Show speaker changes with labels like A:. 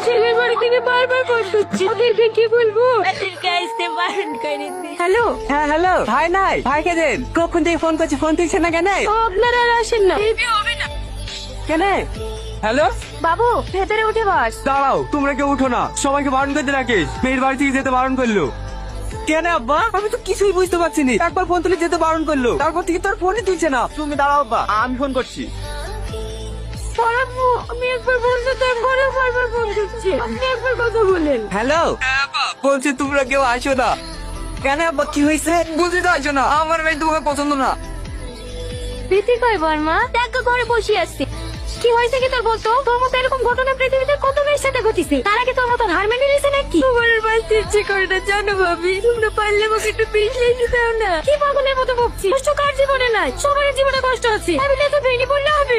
A: ছেলের বাড়ি থেকে বারবার ফোন করছি, ওদেরকে কি বলবো? ওদেরকে আসতে বারণ করে দি। হ্যালো,
B: হ্যাঁ হ্যালো, ভাই নাই, ভাইকে দেন। কখন থেকে ফোন করছি, ফোন তুলছে না কেন?
A: আপনারা আর আসেন না, এই বিয়ে হবে না।
B: কেন? হ্যালো
A: বাবু ভেতরে উঠে বস।
B: দাঁড়াও, তোমরা কেউ উঠো না, সবাইকে বারণ করতে রাখিস। মেয়ের বাড়ি থেকে যেতে বারণ করলো। কেন আব্বা? আমি তো কিছুই বুঝতে পারছি না। একবার ফোন তুলে যেতে বারণ করলো, তারপর থেকে তোর ফোনই তুলছে না। তুমি দাঁড়াও আব্বা, আমি ফোন করছি।
A: বাবু আমি একবার বলতে তো একবার বারবার ফোন করছি, আপনি একবার কথা বলেন।
B: হ্যালো বলছি তোমরা কেউ আসো না। কেন আব্বা, কি হয়েছে? বুঝতে তো আসো না, আমার মেয়ে তোমাকে পছন্দ না।
A: প্রীতি কই বর্মা? দেখ ঘরে বসে আসছে। কি হয়েছে কি তোর বলতো? তোর মতো এরকম ঘটনা পৃথিবীতে কত মেয়ের সাথে ঘটেছে, তার আগে তোর মতো হার মেনে নিয়েছে নাকি? তোমার আর বাঁচতে ইচ্ছে করে না জানো ভাবি, তোমরা পারলে আমাকে একটু পিছলে দাও না। কি পাগলের মতো বকছিস? কষ্ট কার জীবনে নাই, সবার জীবনে কষ্ট আছে, আমি তো ভেঙে পড়লে হবে।